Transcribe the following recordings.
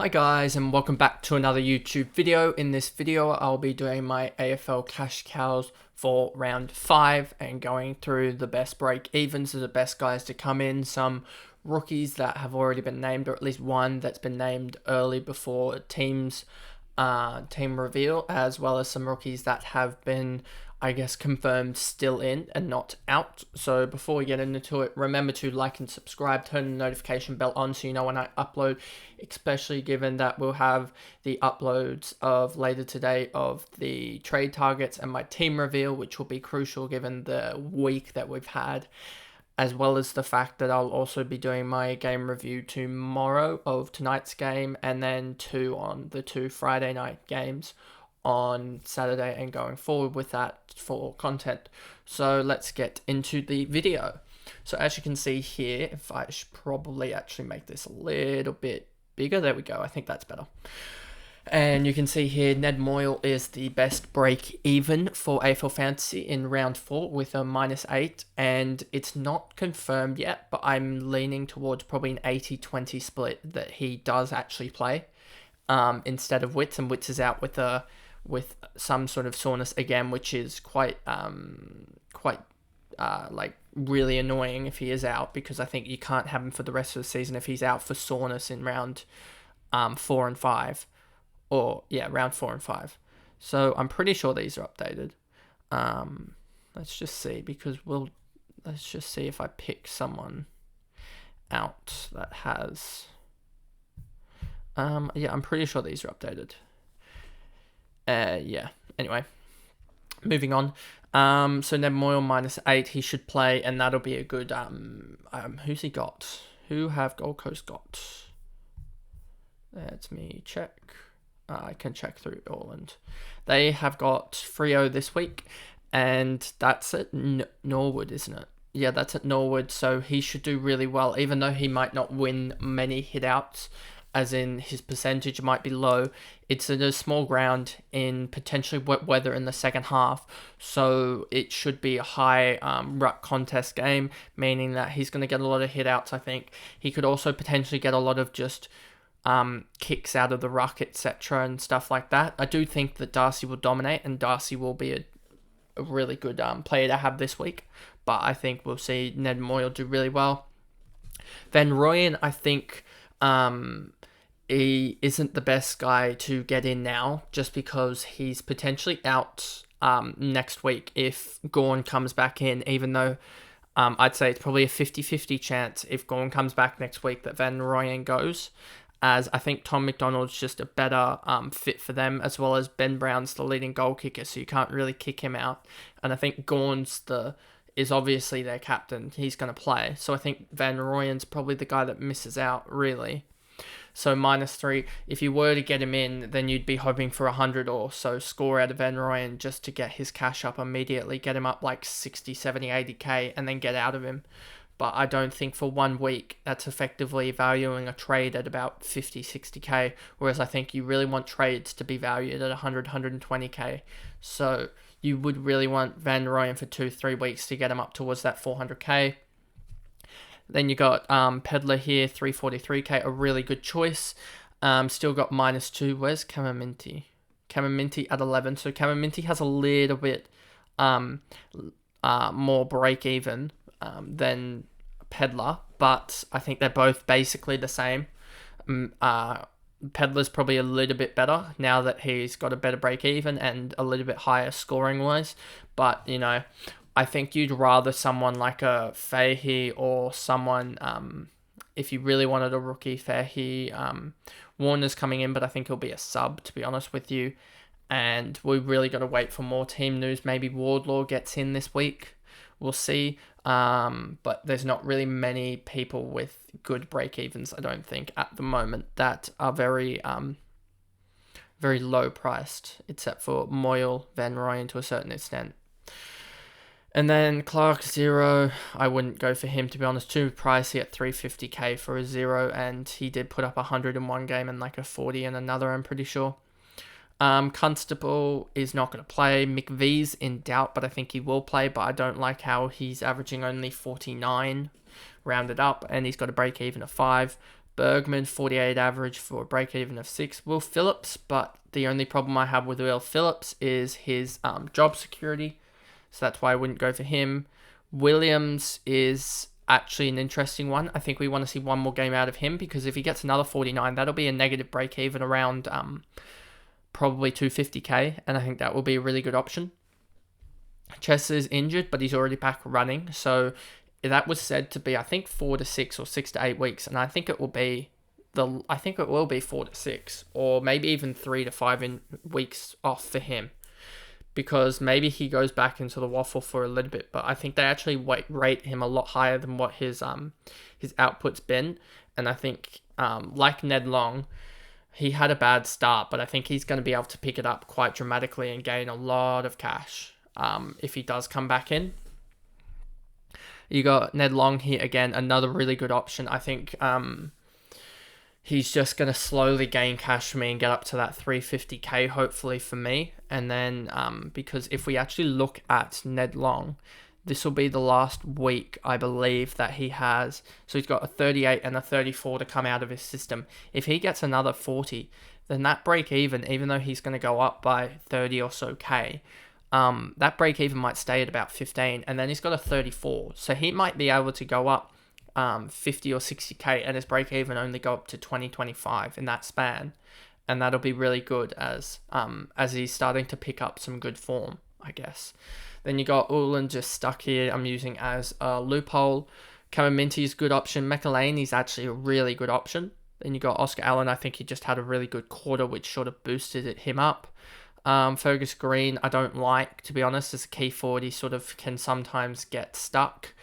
Hi guys, and welcome back to another YouTube video. In this video I'll be doing my AFL cash cows for round 5 and going through the best break evens, the best guys to come in, some rookies that have already been named, or at least one that's been named early before team reveal, as well as some rookies that have been, I guess, confirmed still in and not out. So before we get into it, remember to like and subscribe, turn the notification bell on so you know when I upload, especially given that we'll have the uploads of later today of the trade targets and my team reveal, which will be crucial given the week that we've had, as well as the fact that I'll also be doing my game review tomorrow of tonight's game, and then on the two Friday night games on Saturday, and going forward with that for content. So let's get into the video. So as you can see here, if I should probably actually make this a little bit bigger, there we go, I think that's better. And you can see here, Ned Moyle is the best break even for AFL Fantasy in round 4 with a -8, and it's not confirmed yet, but I'm leaning towards probably an 80-20 split that he does actually play instead of Witts, and Witts is out with some sort of soreness again, which is quite like really annoying if he is out, because I think you can't have him for the rest of the season if he's out for soreness in round 4 and 5. Round 4 and 5. So I'm pretty sure these are updated. Let's just see, let's just see if I pick someone out that has. I'm pretty sure these are updated. Anyway, moving on. So Ned Moyle -8, he should play, and that'll be a good. Who's he got? Who have Gold Coast got? Let me check. I can check through all, and they have got Freo this week, and that's at Norwood, isn't it? Yeah, that's at Norwood, so he should do really well, even though he might not win many hit-outs, as in his percentage might be low. It's in a small ground in potentially wet weather in the second half, so it should be a high ruck contest game, meaning that he's going to get a lot of hit-outs, I think. He could also potentially get a lot of just kicks out of the ruck, etc. and stuff like that. I do think that Darcy will dominate, and Darcy will be a really good player to have this week, but I think we'll see Ned Moyle do really well. Van Rooyen, I think he isn't the best guy to get in now, just because he's potentially out next week if Gawn comes back in, even though I'd say it's probably a 50-50 chance if Gawn comes back next week that Van Rooyen goes, as I think Tom McDonald's just a better fit for them, as well as Ben Brown's the leading goal kicker, so you can't really kick him out. And I think Gawn's is obviously their captain. He's going to play. So I think Van Rooyen's probably the guy that misses out, really. So -3, if you were to get him in, then you'd be hoping for 100 or so score out of Van Rooyen just to get his cash up immediately, get him up like 60, 70, 80k, and then get out of him. But I don't think for 1 week that's effectively valuing a trade at about 50, 60k, whereas I think you really want trades to be valued at 100, 120k. So you would really want Van Rooyen for 2-3 weeks to get him up towards that 400k. Then you got Pedler here, 343k, a really good choice. Still got -2. Where's Camaminti? Camaminti at 11. So Camaminti has a little bit more break even than Pedler, but I think they're both basically the same. Pedler's probably a little bit better now that he's got a better break even and a little bit higher scoring wise, but you know, I think you'd rather someone like a Fahey or someone, if you really wanted a rookie, Fahey. Warner's coming in, but I think he'll be a sub, to be honest with you, and we really got to wait for more team news. Maybe Wardlaw gets in this week, we'll see. But there's not really many people with good break evens, I don't think, at the moment, that are very low priced, except for Moyle, Van Rooyen to a certain extent. And then Clark 0, I wouldn't go for him, to be honest. Too pricey at 350k for a 0, and he did put up 100 in one game and like a 40 in another, I'm pretty sure. Constable is not going to play. McVee's in doubt, but I think he will play, but I don't like how he's averaging only 49 rounded up, and he's got a break even of 5. Bergman, 48 average for a break-even of 6. Will Phillips, but the only problem I have with Will Phillips is his job security. So that's why I wouldn't go for him. Williams is actually an interesting one. I think we want to see one more game out of him, because if he gets another 49, that'll be a negative break-even around probably 250k, and I think that will be a really good option. Chester's injured, but he's already back running, so that was said to be, I think, 4 to 6 or 6 to 8 weeks, and I think it will be 4 to 6, or maybe even 3 to 5 weeks off for him, because maybe he goes back into the waffle for a little bit. But I think they actually rate him a lot higher than what his output's been, and I think like Ned Long, he had a bad start, but I think he's going to be able to pick it up quite dramatically and gain a lot of cash if he does come back in. You got Ned Long here again, another really good option. I think he's just going to slowly gain cash for me and get up to that 350k, hopefully, for me. And then because if we actually look at Ned Long, this will be the last week, I believe, that he has. So he's got a 38 and a 34 to come out of his system. If he gets another 40, then that break even though he's going to go up by 30 or so k, that break even might stay at about 15, and then he's got a 34. So he might be able to go up 50 or 60k, and his break even only go up to 20-25 in that span. And that'll be really good as he's starting to pick up some good form, I guess. Then you got Ulan just stuck here, I'm using as a loophole. Cameron Minty is a good option. McElhaney is actually a really good option. Then you got Oscar Allen. I think he just had a really good quarter, which sort of boosted him up. Fergus Green, I don't like, to be honest. As a key forward, he sort of can sometimes get stuck.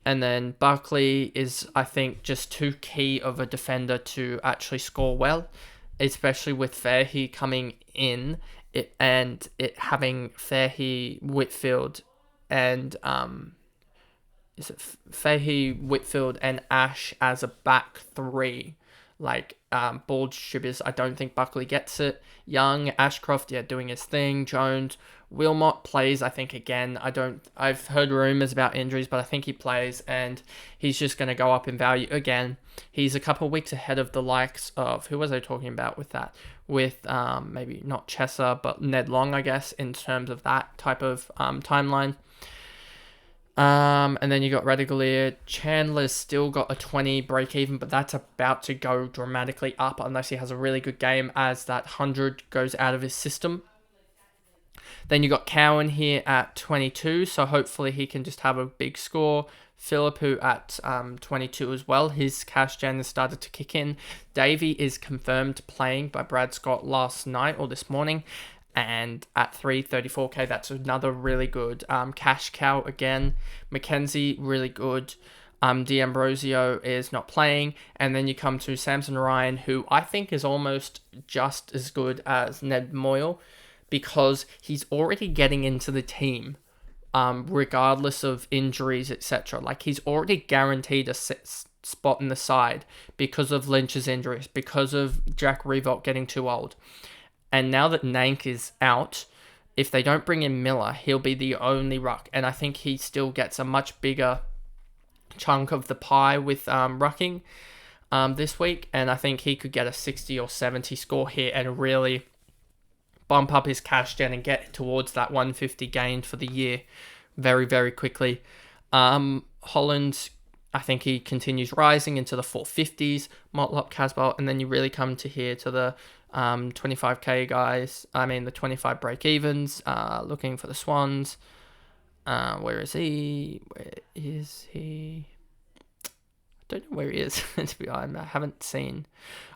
And then Buckley is, I think, just too key of a defender to actually score well, especially with Fairhey coming in and it having Fairhey, Whitfield, and Fairhey, Whitfield, and Ash as a back three. Like ball distributors, I don't think Buckley gets it. Young, Ashcroft, doing his thing. Jones, Wilmot plays, I think, again. I've heard rumours about injuries, but I think he plays, and he's just going to go up in value again. He's a couple of weeks ahead of the likes of, who was I talking about with that? With maybe not Chesser, but Ned Long, I guess, in terms of that type of timeline. And then you got Radagalier. Chandler's still got a 20 break even, but that's about to go dramatically up unless he has a really good game as that 100 goes out of his system. Then you got Cowan here at 22, so hopefully he can just have a big score. Philippou at 22 as well. His cash gen has started to kick in. Davey is confirmed playing by Brad Scott last night or this morning. And at 334k, that's another really good cash cow again. Mackenzie, really good. D'Ambrosio is not playing. And then you come to Samson Ryan, who I think is almost just as good as Ned Moyle, because he's already getting into the team, regardless of injuries, etc. Like, he's already guaranteed a spot in the side because of Lynch's injuries, because of Jack Revolt getting too old. And now that Nank is out, if they don't bring in Miller, he'll be the only ruck. And I think he still gets a much bigger chunk of the pie with rucking this week. And I think he could get a 60 or 70 score here and really bump up his cash gen and get towards that 150 gain for the year very, very quickly. Holland, I think he continues rising into the 450s. Motlop, Casbolt, and then you really come to here to the 25k guys. The 25 break evens. Looking for the Swans. Where is he? I don't know where he is, to be honest. I haven't seen.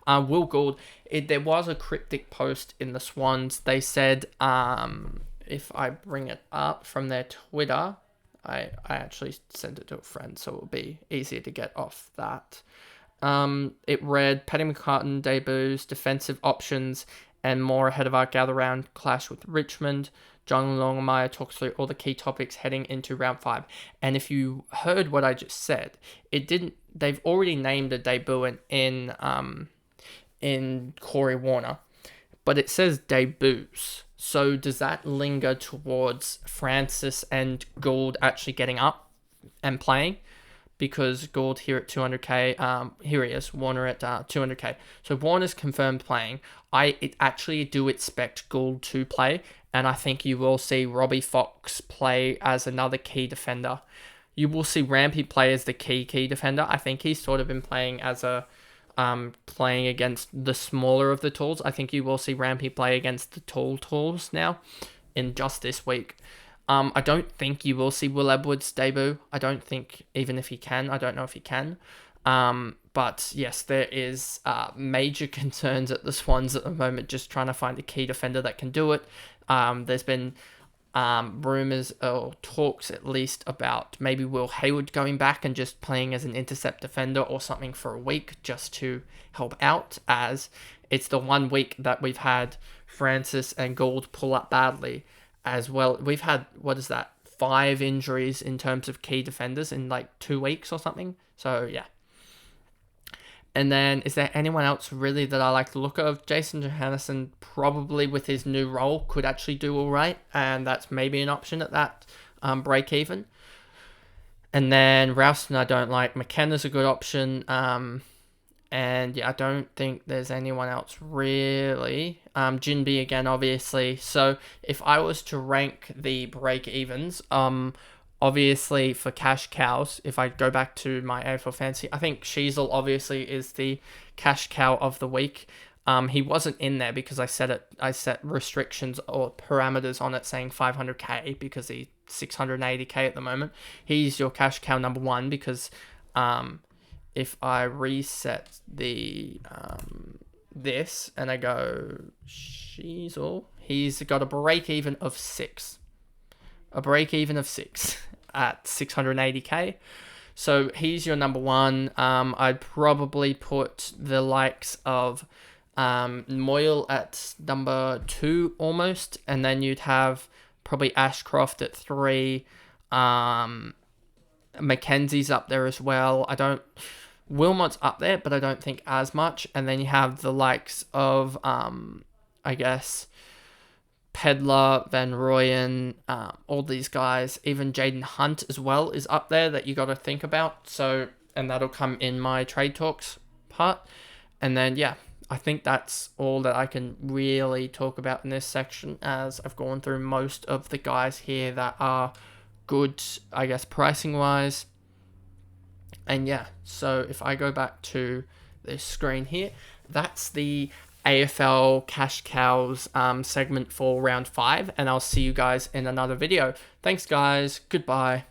Will Gould. There was a cryptic post in the Swans. They said, if I bring it up from their Twitter, I actually sent it to a friend, so it'll be easier to get off that. It read, Paddy McCartan debuts, defensive options, and more ahead of our gather round clash with Richmond. John Longmire talks through all the key topics heading into round 5. And if you heard what I just said, they've already named a debutant in Corey Warner, but it says debuts. So does that linger towards Francis and Gould actually getting up and playing? because Gould here at 200k. Here he is, Warner at 200k. So Warner's confirmed playing. I actually do expect Gould to play, and I think you will see Robbie Fox play as another key defender. You will see Rampy play as the key defender. I think he's sort of been playing as a playing against the smaller of the tools. I think you will see Rampy play against the tall tools now in just this week. I don't think you will see Will Edwards debut. I don't think, even if he can, I don't know if he can. But yes, there is major concerns at the Swans at the moment, just trying to find a key defender that can do it. There's been rumours or talks at least about maybe Will Hayward going back and just playing as an intercept defender or something for a week just to help out, as it's the 1 week that we've had Francis and Gould pull up badly as well. We've had, 5 injuries in terms of key defenders in like 2 weeks or something. So yeah. And then, is there anyone else really that I like the look of? Jason Johannesson, probably with his new role, could actually do all right, and that's maybe an option at that break even. And then Ralston I don't like. McKenna's a good option. And yeah, I don't think there's anyone else really. Jinby again, obviously. So if I was to rank the break evens, obviously for cash cows, if I go back to my AFL Fantasy, I think Sheasel obviously is the cash cow of the week. He wasn't in there because I set restrictions or parameters on it saying 500k because he's 680k at the moment. He's your cash cow number 1 because if I reset the this and I go Sheasel, he's got a break even of 6. A break even of 6 at 680k. So he's your number 1. I'd probably put the likes of Moyle at number 2 almost, and then you'd have probably Ashcroft at 3. Mackenzie's up there as well. Wilmot's up there, but I don't think as much. And then you have the likes of I guess Pedler, Van Rooyen, all these guys, even Jaden Hunt as well is up there that you got to think about. So, and that'll come in my trade talks part. And then, yeah, I think that's all that I can really talk about in this section, as I've gone through most of the guys here that are good, I guess, pricing wise. And yeah, so if I go back to this screen here, that's the AFL Cash Cows segment for round 5, and I'll see you guys in another video. Thanks guys, goodbye.